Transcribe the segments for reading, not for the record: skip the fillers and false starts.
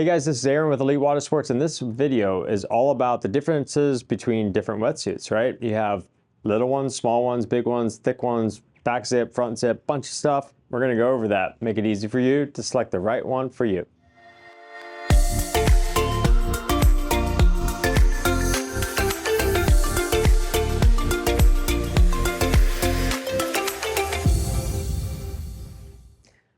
Hey guys, this is Aaron with Elite Watersports, and this video is all about the differences between different wetsuits, right? You have little ones, small ones, big ones, thick ones, back zip, front zip, bunch of stuff. We're gonna go over that, make it easy for you to select the right one for you.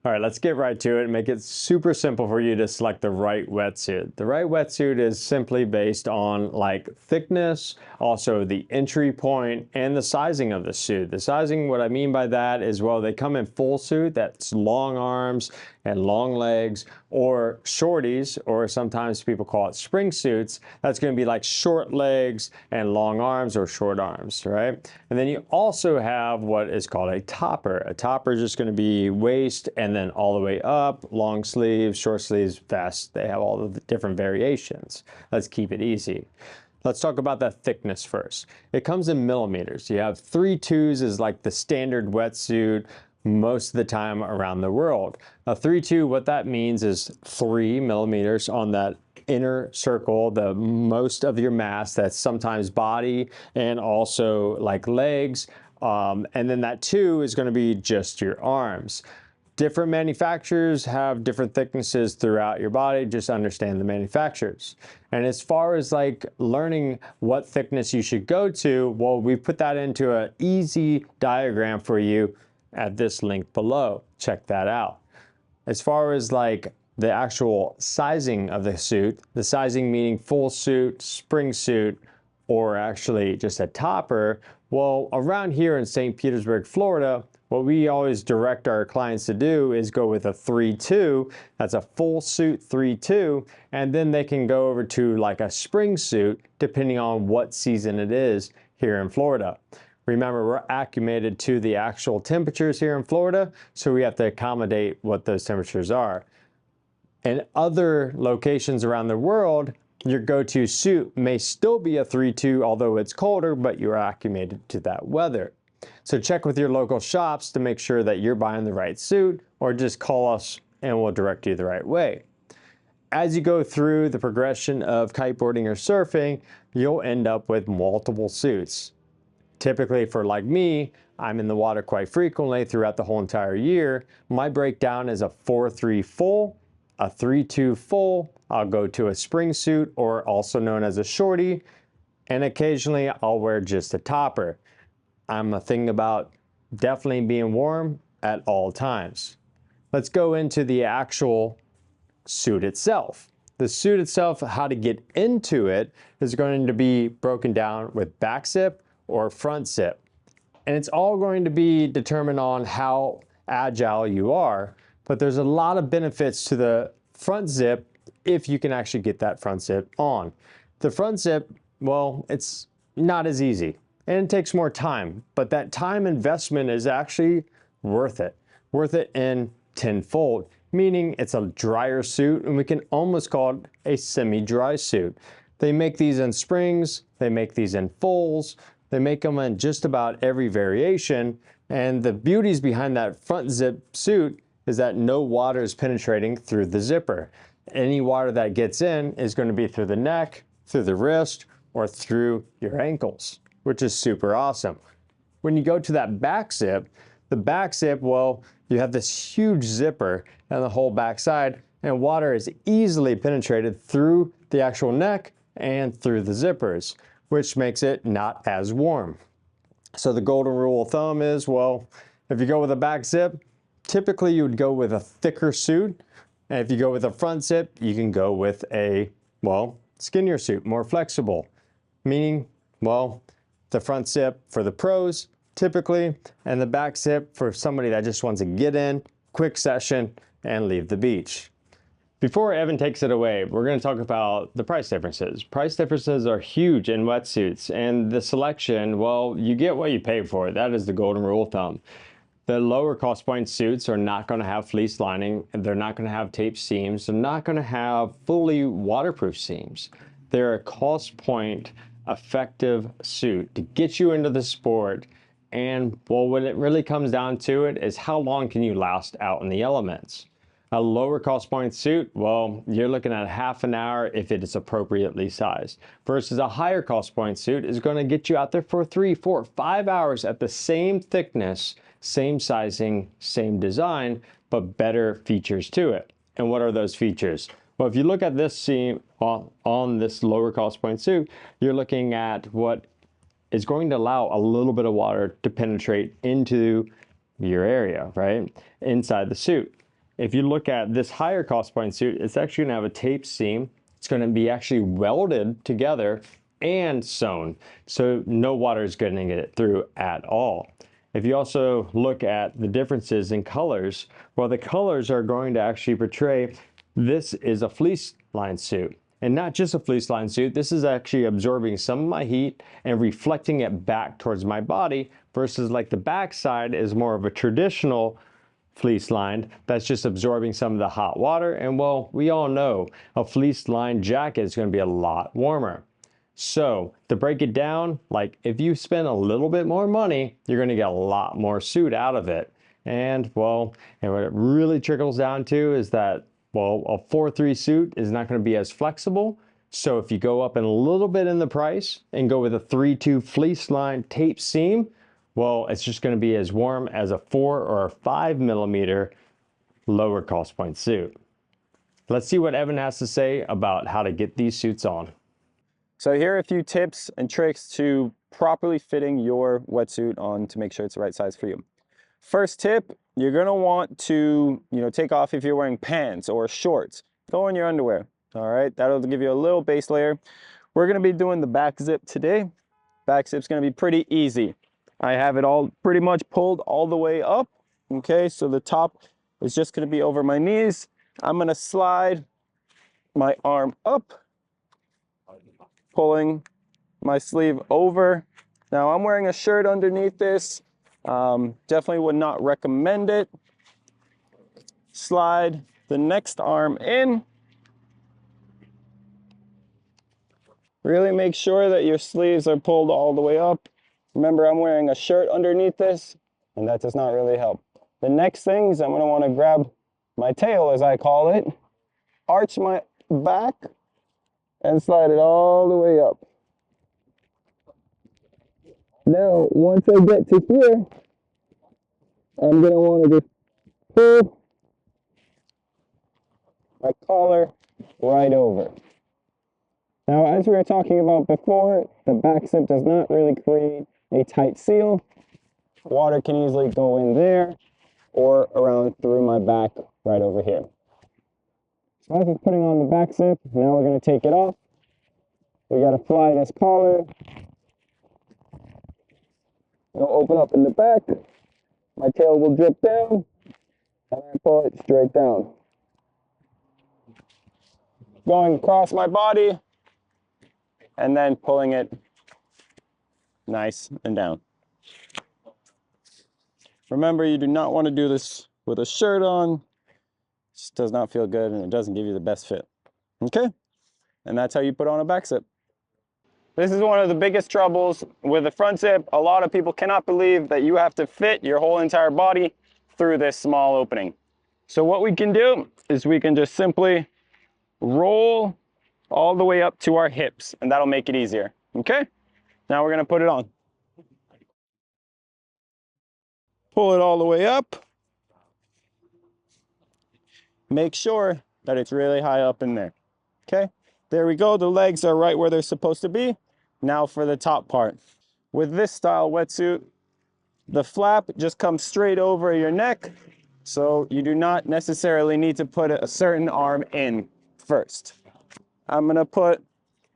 All right, let's get right to it and make it super simple for you to select the right wetsuit. The right wetsuit is simply based on like thickness, also the entry point, and the sizing of the suit. The sizing, what I mean by that is, well, they come in full suit, that's long arms and long legs, or shorties, or sometimes people call it spring suits. That's gonna be like short legs and long arms or short arms, right? And then you also have what is called a topper. A topper is just gonna be waist and then all the way up, long sleeves, short sleeves, vest. They have all of the different variations. Let's keep it easy. Let's talk about that thickness first. It comes in millimeters. You have 3/2 is like the standard wetsuit most of the time around the world. A 3/2, what that means is 3 millimeters on that inner circle, the most of your mass, that's sometimes body and also like legs. And then that 2 is gonna be just your arms. Different manufacturers have different thicknesses throughout your body. Just understand the manufacturers. And as far as like learning what thickness you should go to, well, we put that into an easy diagram for you at this link below. Check that out. As far as like the actual sizing of the suit, the sizing meaning full suit, spring suit, or actually just a topper, well, around here in St. Petersburg, Florida, what we always direct our clients to do is go with a 3/2. That's a full suit 3/2, and then they can go over to like a spring suit depending on what season it is here in Florida. Remember, we're acclimated to the actual temperatures here in Florida, so we have to accommodate what those temperatures are. In other locations around the world, your go-to suit may still be a 3/2, although it's colder, but you're acclimated to that weather. So check with your local shops to make sure that you're buying the right suit, or just call us and we'll direct you the right way. As you go through the progression of kiteboarding or surfing, you'll end up with multiple suits. Typically for like me, I'm in the water quite frequently throughout the whole entire year. My breakdown is a 4/3 full, a 3/2 full, I'll go to a spring suit, or also known as a shorty, and occasionally I'll wear just a topper. I'm a thing about definitely being warm at all times. Let's go into the actual suit itself. The suit itself, how to get into it, is going to be broken down with back zip or front zip. And it's all going to be determined on how agile you are, but there's a lot of benefits to the front zip if you can actually get that front zip on. The front zip, well, it's not as easy and it takes more time, but that time investment is actually worth it in tenfold, meaning it's a drier suit, and we can almost call it a semi-dry suit. They make these in springs, they make these in fulls, they make them in just about every variation, and the beauties behind that front zip suit is that no water is penetrating through the zipper. Any water that gets in is going to be through the neck, through the wrist, or through your ankles, which is super awesome. When you go to that back zip, the back zip, well, you have this huge zipper and the whole back side, and water is easily penetrated through the actual neck and through the zippers, which makes it not as warm. So the golden rule of thumb is, well, if you go with a back zip, typically you would go with a thicker suit. And if you go with a front zip, you can go with a, well, skinnier suit, more flexible. Meaning, well, the front zip for the pros, typically, and the back zip for somebody that just wants to get in, quick session, and leave the beach. Before Evan takes it away, we're going to talk about the price differences. Price differences are huge in wetsuits, and the selection, well, you get what you pay for. That is the golden rule of thumb. The lower cost point suits are not going to have fleece lining, and they're not going to have tape seams, they're not going to have fully waterproof seams. They're a cost point effective suit to get you into the sport. And well, when it really comes down to it is how long can you last out in the elements? A lower cost point suit, well, you're looking at half an hour if it is appropriately sized, versus a higher cost point suit is going to get you out there for 3, 4, 5 hours at the same thickness, same sizing, same design, but better features to it. And what are those features? Well, if you look at this seam on this lower cost point suit, you're looking at what is going to allow a little bit of water to penetrate into your area, right? Inside the suit. If you look at this higher cost point suit, it's actually gonna have a tape seam. It's gonna be actually welded together and sewn. So no water is gonna get it through at all. If you also look at the differences in colors, well, the colors are going to actually portray this is a fleece lined suit. And not just a fleece lined suit, this is actually absorbing some of my heat and reflecting it back towards my body versus like the back side is more of a traditional fleece lined that's just absorbing some of the hot water. And well, we all know a fleece lined jacket is going to be a lot warmer. So to break it down, like if you spend a little bit more money, you're going to get a lot more suit out of it. And well, and what it really trickles down to is that, well, a 4-3 suit is not going to be as flexible. So if you go up in a little bit in the price and go with a 3-2 fleece lined tape seam, well, it's just going to be as warm as a 4 or a 5 millimeter lower cost point suit. Let's see what Evan has to say about how to get these suits on. So here are a few tips and tricks to properly fitting your wetsuit on to make sure it's the right size for you. First tip, you're going to want to, take off if you're wearing pants or shorts. Go in your underwear. All right, that'll give you a little base layer. We're going to be doing the back zip today. Back zip's going to be pretty easy. I have it all pretty much pulled all the way up. Okay, so the top is just going to be over my knees. I'm going to slide my arm up, pulling my sleeve over. Now I'm wearing a shirt underneath this. Definitely would not recommend it. Slide the next arm in. Really make sure that your sleeves are pulled all the way up. Remember, I'm wearing a shirt underneath this, and that does not really help. The next thing is I'm going to want to grab my tail, as I call it, arch my back, and slide it all the way up. Now, once I get to here, I'm going to want to just pull my collar right over. Now, as we were talking about before, the back zip does not really create a tight seal. Water can easily go in there or around through my back right over here. So as we're putting on the back zip, now we're going to take it off. We got to fly this collar. It'll open up in the back. My tail will drip down, and I pull it straight down. Going across my body, and then pulling it nice and down. Remember, you do not want to do this with a shirt on. It just does not feel good, and it doesn't give you the best fit. Okay? And that's how you put on a back zip. This is one of the biggest troubles with the front zip. A lot of people cannot believe that you have to fit your whole entire body through this small opening. So what we can do is we can just simply roll all the way up to our hips, and that'll make it easier. Okay? Now we're going to put it on. Pull it all the way up. Make sure that it's really high up in there. Okay? There we go. The legs are right where they're supposed to be. Now for the top part. With this style wetsuit, the flap just comes straight over your neck, so you do not necessarily need to put a certain arm in first. I'm going to put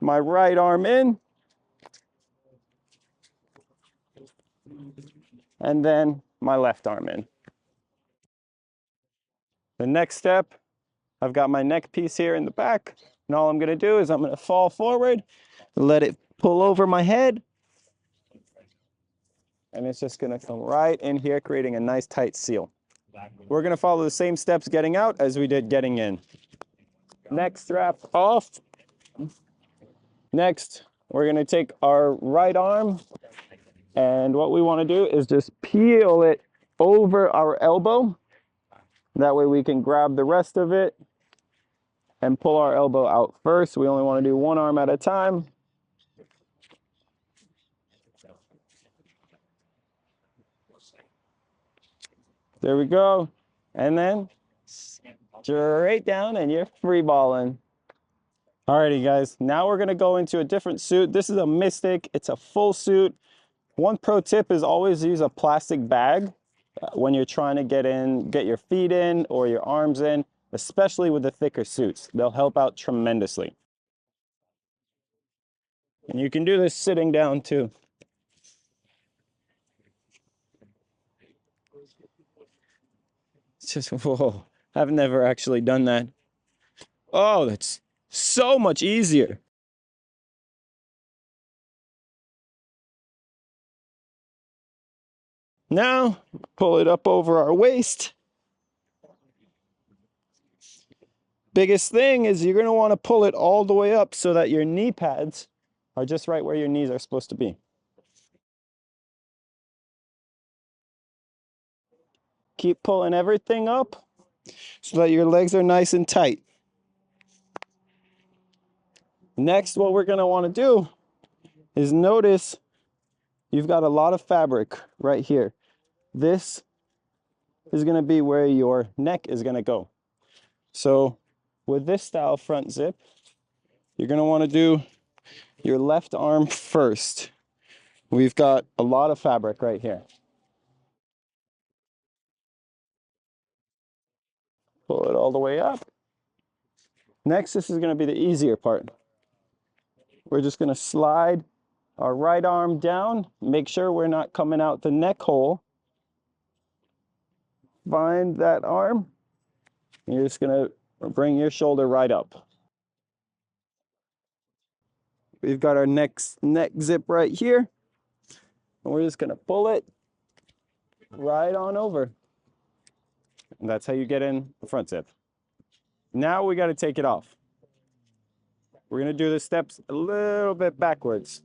my right arm in, and then my left arm in. The next step, I've got my neck piece here in the back, and all I'm going to do is I'm going to fall forward, let it pull over my head, and it's just going to come right in here, creating a nice tight seal. We're going to follow the same steps getting out as we did getting in. Neck strap off. Next, we're going to take our right arm, and what we want to do is just peel it over our elbow. That way we can grab the rest of it and pull our elbow out first. We only want to do one arm at a time. There we go. And then straight down and you're free balling. Alrighty guys, now we're gonna go into a different suit. This is a Mystic, it's a full suit. One pro tip is always use a plastic bag when you're trying to get your feet in or your arms in, especially with the thicker suits. They'll help out tremendously. And you can do this sitting down too. It's just, whoa, I've never actually done that. Oh, that's so much easier. Now, pull it up over our waist. Biggest thing is you're going to want to pull it all the way up so that your knee pads are just right where your knees are supposed to be. Keep pulling everything up so that your legs are nice and tight. Next, what we're going to want to do is notice you've got a lot of fabric right here. This is going to be where your neck is going to go. So with this style front zip, you're going to want to do your left arm first. We've got a lot of fabric right here. Pull it all the way up. Next, this is going to be the easier part. We're just going to slide our right arm down. Make sure we're not coming out the neck hole. Find that arm. You're just going to bring your shoulder right up. We've got our neck zip right here. And we're just going to pull it right on over. And that's how you get in the front zip. Now we got to take it off. We're going to do the steps a little bit backwards.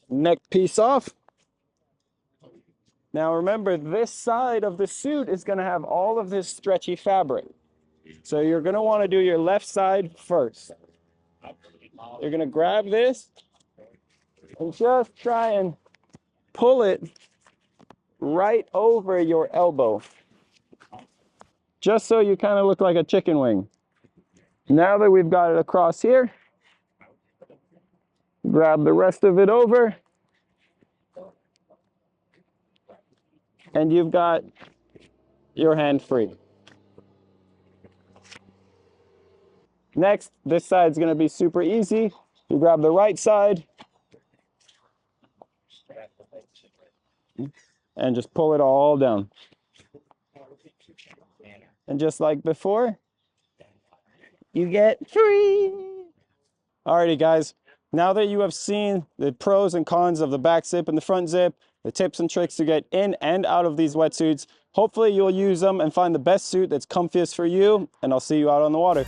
Neck piece off. Now remember, this side of the suit is going to have all of this stretchy fabric. So you're going to want to do your left side first. You're going to grab this and just try and pull it right over your elbow. Just so you kind of look like a chicken wing. Now that we've got it across here, grab the rest of it over. And you've got your hand free. Next, this side's going to be super easy. You grab the right side and just pull it all down. And just like before, you get free. Alrighty guys, now that you have seen the pros and cons of the back zip and the front zip, the tips and tricks to get in and out of these wetsuits, hopefully you'll use them and find the best suit that's comfiest for you, and I'll see you out on the water.